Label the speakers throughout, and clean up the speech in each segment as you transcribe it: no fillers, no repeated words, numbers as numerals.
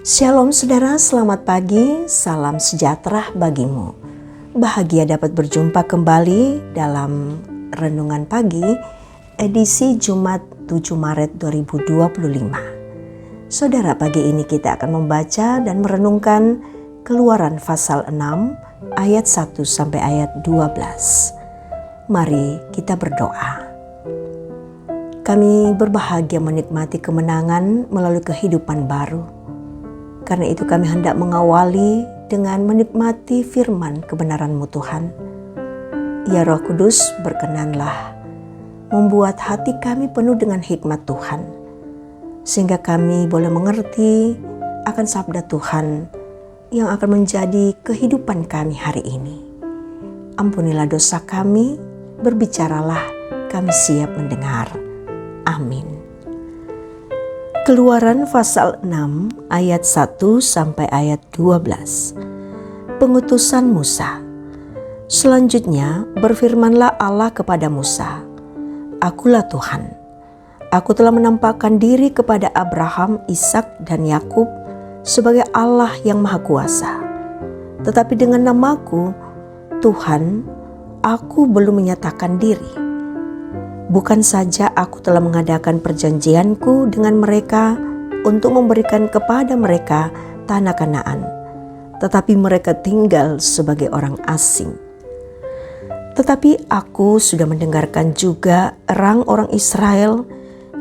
Speaker 1: Shalom saudara, selamat pagi, salam sejahtera bagimu. Bahagia dapat berjumpa kembali dalam Renungan Pagi edisi Jumat 7 Maret 2025. Saudara, pagi ini kita akan membaca dan merenungkan Keluaran pasal 6 ayat 1 sampai ayat 12. Mari kita berdoa. Kami berbahagia menikmati kemenangan melalui kehidupan baru. Karena itu kami hendak mengawali dengan menikmati firman kebenaran-Mu Tuhan. Ya Roh Kudus, berkenanlah membuat hati kami penuh dengan hikmat Tuhan, sehingga kami boleh mengerti akan sabda Tuhan yang akan menjadi kehidupan kami hari ini. Ampunilah dosa kami, berbicaralah, kami siap mendengar. Amin. Keluaran pasal 6 ayat 1 sampai ayat 12. Pengutusan Musa. Selanjutnya berfirmanlah Allah kepada Musa, "Akulah Tuhan. Aku telah menampakkan diri kepada Abraham, Ishak dan Yakub sebagai Allah yang Maha Kuasa. Tetapi dengan namaku, Tuhan, aku belum menyatakan diri. Bukan saja aku telah mengadakan perjanjianku dengan mereka untuk memberikan kepada mereka tanah Kanaan, tetapi mereka tinggal sebagai orang asing. Tetapi aku sudah mendengarkan juga erang orang Israel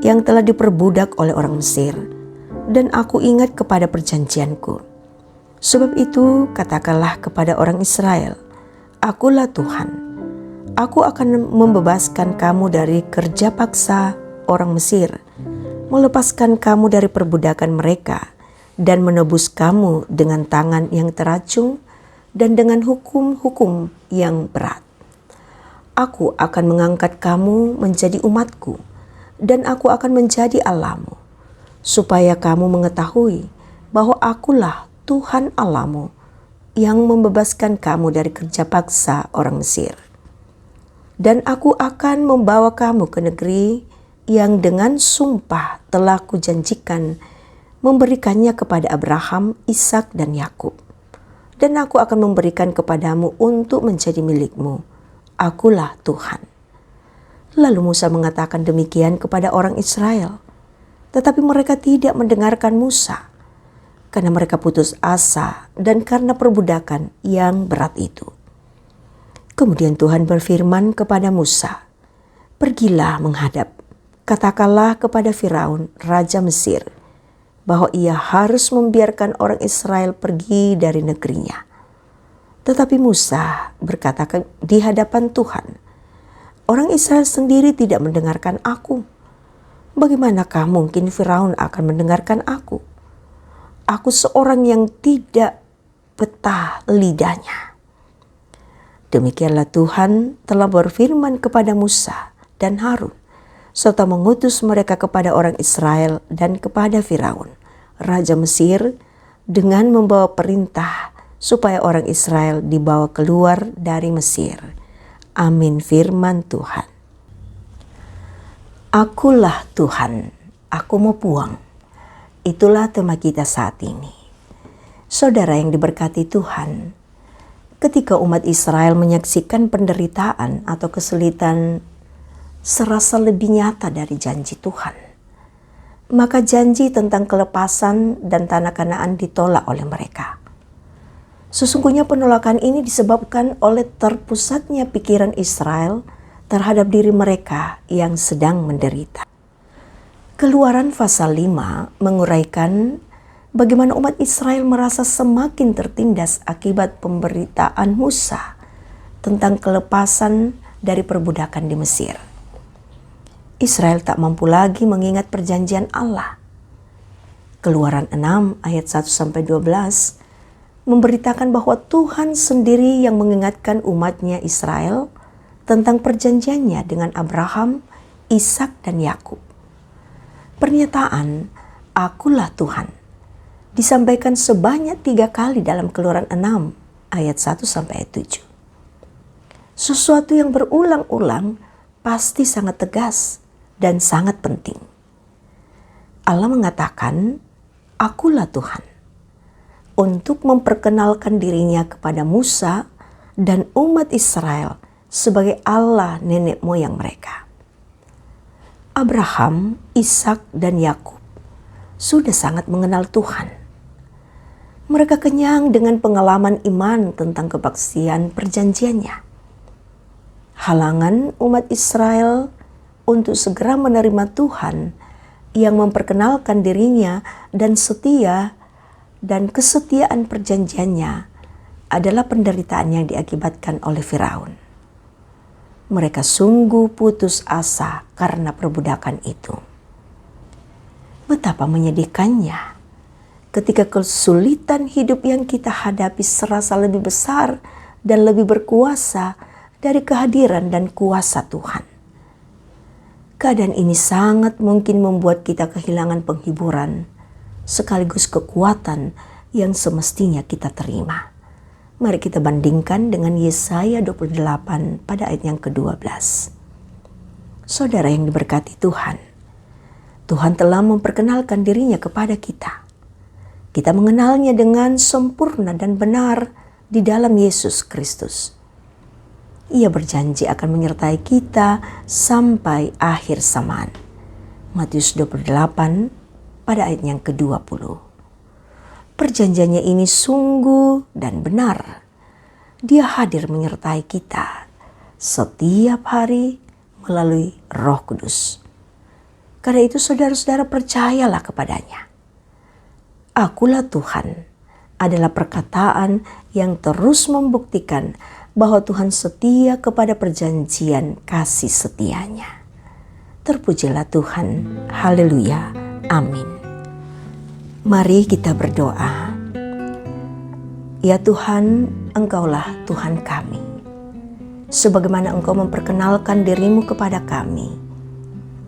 Speaker 1: yang telah diperbudak oleh orang Mesir, dan aku ingat kepada perjanjianku. Sebab itu katakanlah kepada orang Israel, Akulah Tuhan. Aku akan membebaskan kamu dari kerja paksa orang Mesir, melepaskan kamu dari perbudakan mereka, dan menebus kamu dengan tangan yang teracung dan dengan hukum-hukum yang berat. Aku akan mengangkat kamu menjadi umatku, dan aku akan menjadi Allahmu, supaya kamu mengetahui bahwa akulah Tuhan Allahmu yang membebaskan kamu dari kerja paksa orang Mesir. Dan aku akan membawa kamu ke negeri yang dengan sumpah telah kujanjikan memberikannya kepada Abraham, Ishak dan Yakub. Dan aku akan memberikan kepadamu untuk menjadi milikmu. Akulah Tuhan." Lalu Musa mengatakan demikian kepada orang Israel. Tetapi mereka tidak mendengarkan Musa, karena mereka putus asa dan karena perbudakan yang berat itu. Kemudian Tuhan berfirman kepada Musa, "Pergilah menghadap, katakanlah kepada Firaun, Raja Mesir, bahwa ia harus membiarkan orang Israel pergi dari negerinya." Tetapi Musa berkata di hadapan Tuhan, "Orang Israel sendiri tidak mendengarkan aku. Bagaimanakah mungkin Firaun akan mendengarkan aku? Aku seorang yang tidak betah lidahnya." Demikianlah Tuhan telah berfirman kepada Musa dan Harun, serta mengutus mereka kepada orang Israel dan kepada Firaun, Raja Mesir, dengan membawa perintah supaya orang Israel dibawa keluar dari Mesir. Amin. Firman Tuhan. Akulah Tuhan, aku mau puang. Itulah tema kita saat ini. Saudara yang diberkati Tuhan, ketika umat Israel menyaksikan penderitaan atau kesulitan serasa lebih nyata dari janji Tuhan, maka janji tentang kelepasan dan tanah Kanaan ditolak oleh mereka. Sesungguhnya penolakan ini disebabkan oleh terpusatnya pikiran Israel terhadap diri mereka yang sedang menderita. Keluaran pasal 5 menguraikan bagaimana umat Israel merasa semakin tertindas akibat pemberitaan Musa tentang kelepasan dari perbudakan di Mesir. Israel tak mampu lagi mengingat perjanjian Allah. Keluaran 6 ayat 1-12 memberitakan bahwa Tuhan sendiri yang mengingatkan umatnya Israel tentang perjanjiannya dengan Abraham, Ishak dan Yakub. Pernyataan "Akulah Tuhan" disampaikan sebanyak 3 kali dalam Keluaran 6 ayat 1-7. Sesuatu yang berulang-ulang pasti sangat tegas dan sangat penting. Allah mengatakan, "Akulah Tuhan." untuk memperkenalkan dirinya kepada Musa dan umat Israel sebagai Allah nenek moyang mereka. Abraham, Ishak, dan Yakub sudah sangat mengenal Tuhan. Mereka kenyang dengan pengalaman iman tentang kepastian perjanjiannya. Halangan umat Israel untuk segera menerima Tuhan yang memperkenalkan dirinya dan setia dan kesetiaan perjanjiannya adalah penderitaan yang diakibatkan oleh Firaun. Mereka sungguh putus asa karena perbudakan itu. Betapa menyedihkannya ketika kesulitan hidup yang kita hadapi serasa lebih besar dan lebih berkuasa dari kehadiran dan kuasa Tuhan. Keadaan ini sangat mungkin membuat kita kehilangan penghiburan sekaligus kekuatan yang semestinya kita terima. Mari kita bandingkan dengan Yesaya 28 pada ayat yang ke-12. Saudara yang diberkati Tuhan, Tuhan telah memperkenalkan dirinya kepada kita. Kita mengenalnya dengan sempurna dan benar di dalam Yesus Kristus. Ia berjanji akan menyertai kita sampai akhir zaman. Matius 28 pada ayat yang ke-20. Perjanjiannya ini sungguh dan benar. Dia hadir menyertai kita setiap hari melalui Roh Kudus. Karena itu saudara-saudara percayalah kepadanya. Akulah Tuhan adalah perkataan yang terus membuktikan bahwa Tuhan setia kepada perjanjian kasih setianya. Terpujilah Tuhan. Haleluya. Amin. Mari kita berdoa. Ya Tuhan, Engkaulah Tuhan kami. Sebagaimana Engkau memperkenalkan dirimu kepada kami,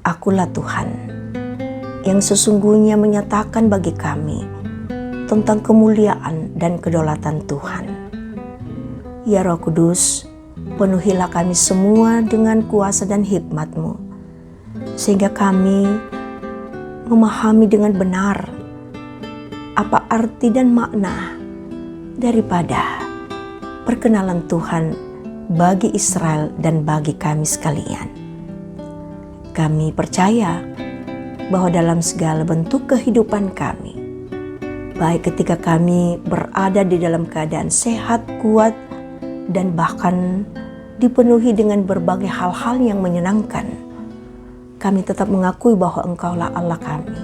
Speaker 1: akulah Tuhan yang sesungguhnya menyatakan bagi kami tentang kemuliaan dan kedaulatan Tuhan. Ya Roh Kudus, penuhilah kami semua dengan kuasa dan hikmat-Mu, sehingga kami memahami dengan benar apa arti dan makna daripada perkenalan Tuhan bagi Israel dan bagi kami sekalian. Kami percaya bahwa dalam segala bentuk kehidupan kami, baik ketika kami berada di dalam keadaan sehat, kuat, dan bahkan dipenuhi dengan berbagai hal-hal yang menyenangkan, kami tetap mengakui bahwa Engkaulah Allah kami.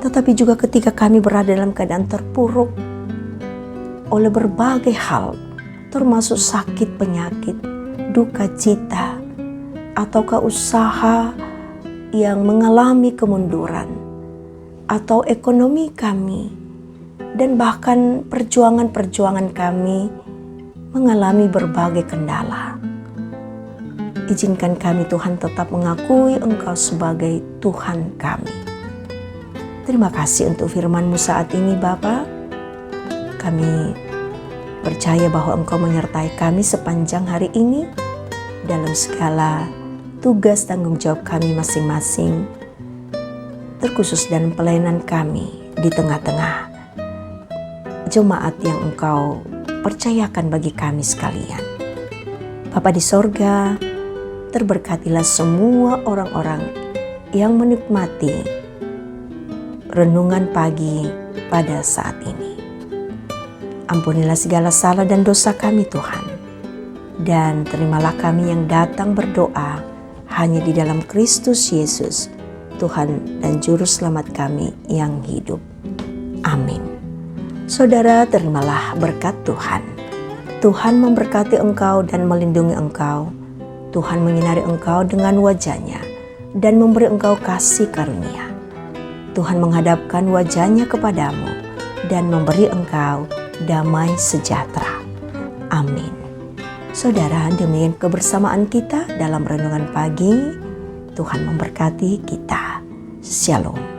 Speaker 1: Tetapi juga ketika kami berada dalam keadaan terpuruk oleh berbagai hal, termasuk sakit, penyakit, duka cita, ataukah usaha yang mengalami kemunduran, atau ekonomi kami, dan bahkan perjuangan-perjuangan kami mengalami berbagai kendala. Izinkan kami Tuhan tetap mengakui Engkau sebagai Tuhan kami. Terima kasih untuk firman-Mu saat ini Bapa. Kami percaya bahwa Engkau menyertai kami sepanjang hari ini dalam segala tugas tanggung jawab kami masing-masing, terkhusus dan pelayanan kami di tengah-tengah jemaat yang Engkau percayakan bagi kami sekalian. Bapa di sorga, terberkatilah semua orang-orang yang menikmati renungan pagi pada saat ini. Ampunilah segala salah dan dosa kami Tuhan, dan terimalah kami yang datang berdoa hanya di dalam Kristus Yesus, Tuhan dan Juru Selamat kami yang hidup. Amin. Saudara, terimalah berkat Tuhan. Tuhan memberkati engkau dan melindungi engkau. Tuhan menyinari engkau dengan wajah-Nya dan memberi engkau kasih karunia. Tuhan menghadapkan wajah-Nya kepadamu dan memberi engkau damai sejahtera. Amin. Saudara, demikian kebersamaan kita dalam renungan pagi. Tuhan memberkati kita. Shalom.